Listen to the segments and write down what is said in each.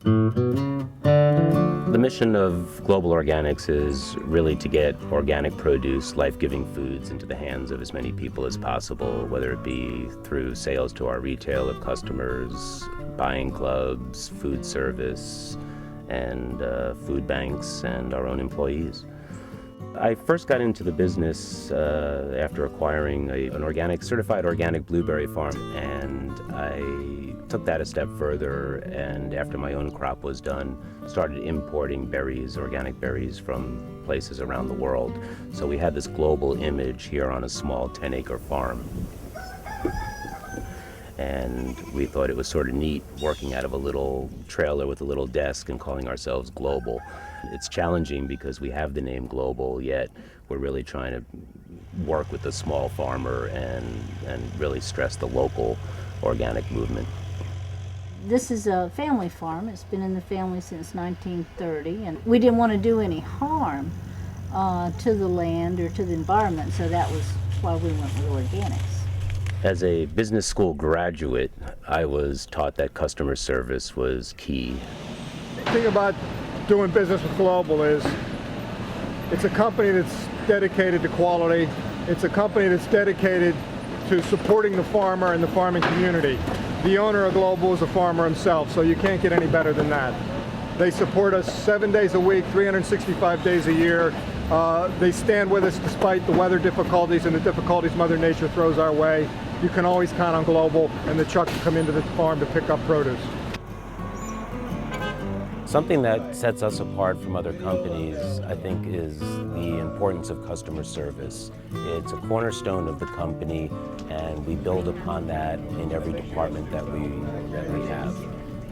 The mission of Global Organics is really to get organic produce, life-giving foods into the hands of as many people as possible, whether it be through sales to our retailer customers, buying clubs, food service, and food banks, and our own employees. I first got into the business after acquiring an certified organic blueberry farm, and I took that a step further, and after my own crop was done, started importing berries, organic berries, from places around the world. So we had this global image here on a small 10-acre farm. And we thought it was sort of neat working out of a little trailer with a little desk and calling ourselves Global. It's challenging because we have the name Global, yet we're really trying to work with the small farmer and really stress the local organic movement. This is a family farm. It's been in the family since 1930, and we didn't want to do any harm to the land or to the environment, so that was why we went with organics. As a business school graduate, I was taught that customer service was key. The thing about doing business with Global is it's a company that's dedicated to quality. It's a company that's dedicated to supporting the farmer and the farming community. The owner of Global is a farmer himself, so you can't get any better than that. They support us 7 days a week, 365 days a year. They stand with us despite the weather difficulties and the difficulties Mother Nature throws our way. You can always count on Global and the truck to come into the farm to pick up produce. Something that sets us apart from other companies, I think, is the importance of customer service. It's a cornerstone of the company, and we build upon that in every department that we have.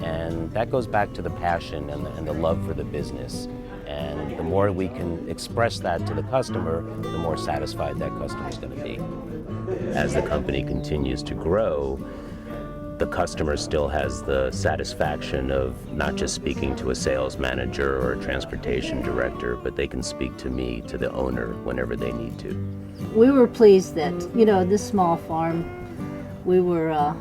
And that goes back to the passion and the love for the business. And the more we can express that to the customer, the more satisfied that customer is going to be. As the company continues to grow, the customer still has the satisfaction of not just speaking to a sales manager or a transportation director, but they can speak to me, to the owner, whenever they need to. We were pleased that, this small farm, we were,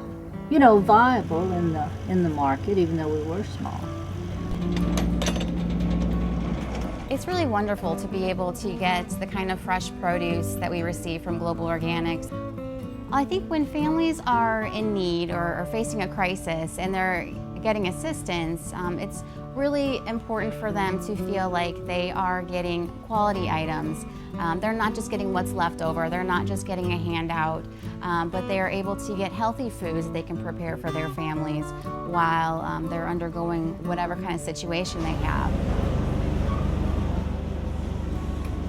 viable in the market, even though we were small. It's really wonderful to be able to get the kind of fresh produce that we receive from Global Organics. I think when families are in need or facing a crisis and they're getting assistance, it's really important for them to feel like they are getting quality items. They're not just getting what's left over, they're not just getting a handout, but they are able to get healthy foods that they can prepare for their families while they're undergoing whatever kind of situation they have.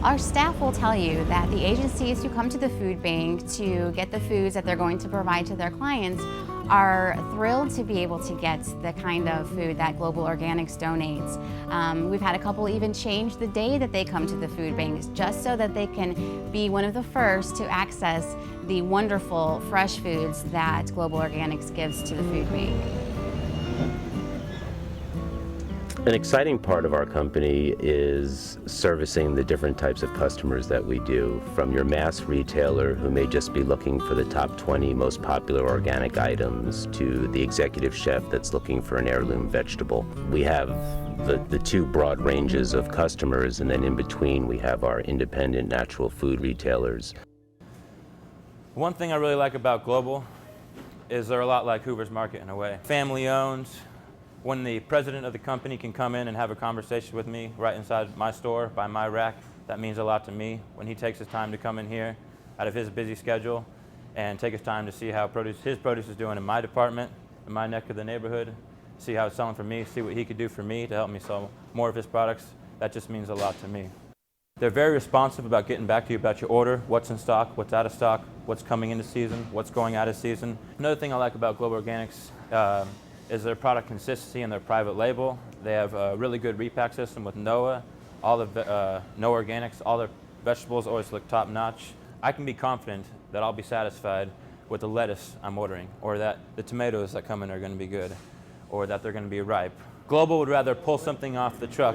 Our staff will tell you that the agencies who come to the food bank to get the foods that they're going to provide to their clients are thrilled to be able to get the kind of food that Global Organics donates. We've had a couple even change the day that they come to the food banks just so that they can be one of the first to access the wonderful fresh foods that Global Organics gives to the food bank. An exciting part of our company is servicing the different types of customers that we do, from your mass retailer who may just be looking for the top 20 most popular organic items to the executive chef that's looking for an heirloom vegetable. We have the two broad ranges of customers, and then in between we have our independent natural food retailers. One thing I really like about Global is they're a lot like Hoover's Market in a way. Family owned. When the president of the company can come in and have a conversation with me right inside my store, by my rack, that means a lot to me. When he takes his time to come in here out of his busy schedule and take his time to see how his produce is doing in my department, in my neck of the neighborhood, see how it's selling for me, see what he could do for me to help me sell more of his products, that just means a lot to me. They're very responsive about getting back to you about your order, what's in stock, what's out of stock, what's coming into season, what's going out of season. Another thing I like about Global Organics is their product consistency and their private label. They have a really good repack system with NOAA. All the NOAA Organics, all their vegetables always look top notch. I can be confident that I'll be satisfied with the lettuce I'm ordering, or that the tomatoes that come in are going to be good, or that they're going to be ripe. Global would rather pull something off the truck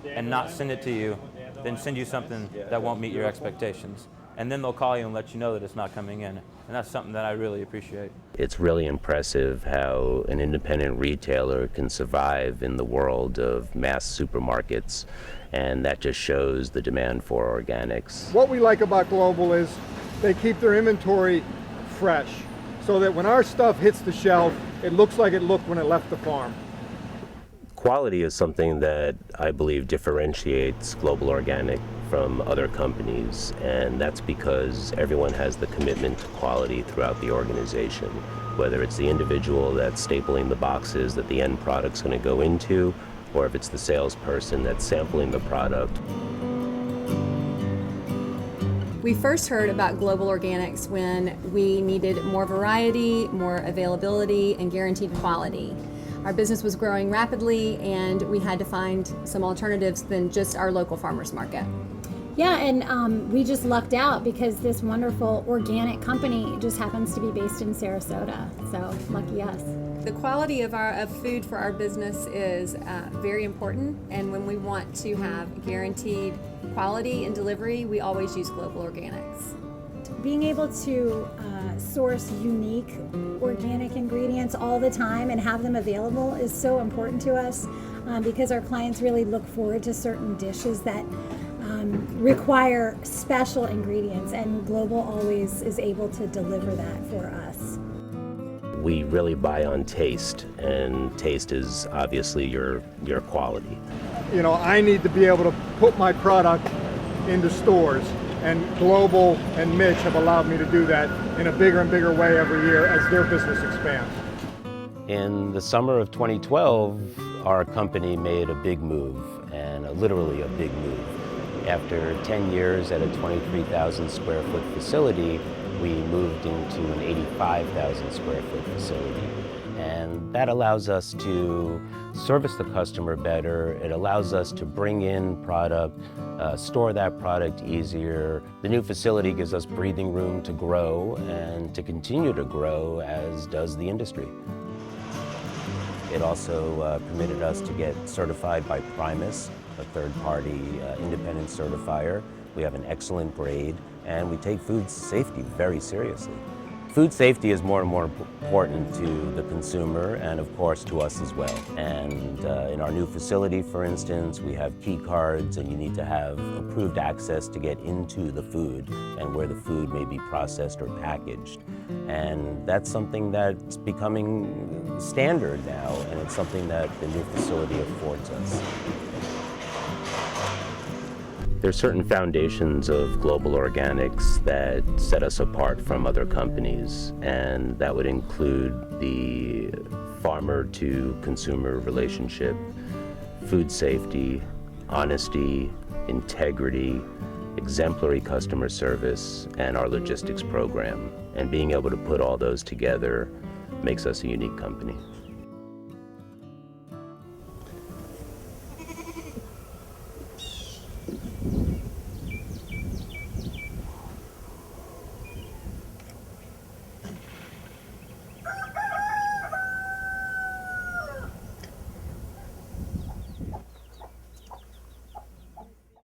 and not send it to you than send you something that won't meet your expectations. and then they'll call you and let you know that it's not coming in. And that's something that I really appreciate. It's really impressive how an independent retailer can survive in the world of mass supermarkets, and that just shows the demand for organics. What we like about Global is they keep their inventory fresh, so that when our stuff hits the shelf, it looks like it looked when it left the farm. Quality is something that I believe differentiates Global Organic from other companies, and that's because everyone has the commitment to quality throughout the organization, whether it's the individual that's stapling the boxes that the end product's going to go into, or if it's the salesperson that's sampling the product. We first heard about Global Organics when we needed more variety, more availability, and guaranteed quality. Our business was growing rapidly, and we had to find some alternatives than just our local farmers market. Yeah, and we just lucked out because this wonderful organic company just happens to be based in Sarasota, so lucky us. The quality of food for our business is very important, and when we want to have guaranteed quality and delivery, we always use Global Organics. Being able to source unique organic ingredients all the time and have them available is so important to us because our clients really look forward to certain dishes that require special ingredients, and Global always is able to deliver that for us. We really buy on taste, and taste is obviously your quality. You know, I need to be able to put my product into stores, and Global and Mitch have allowed me to do that in a bigger and bigger way every year as their business expands. In the summer of 2012, our company made a big move, and literally a big move. After 10 years at a 23,000 square foot facility, we moved into an 85,000 square foot facility. And that allows us to service the customer better. It allows us to bring in product, store that product easier. The new facility gives us breathing room to grow and to continue to grow, as does the industry. It also permitted us to get certified by Primus, a third-party independent certifier. We have an excellent grade, and we take food safety very seriously. Food safety is more and more important to the consumer and, of course, to us as well. And in our new facility, for instance, we have key cards, and you need to have approved access to get into the food and where the food may be processed or packaged. And that's something that's becoming standard now, and it's something that the new facility affords us. There's certain foundations of Global Organics that set us apart from other companies, and that would include the farmer to consumer relationship, food safety, honesty, integrity, exemplary customer service, and our logistics program. And being able to put all those together makes us a unique company.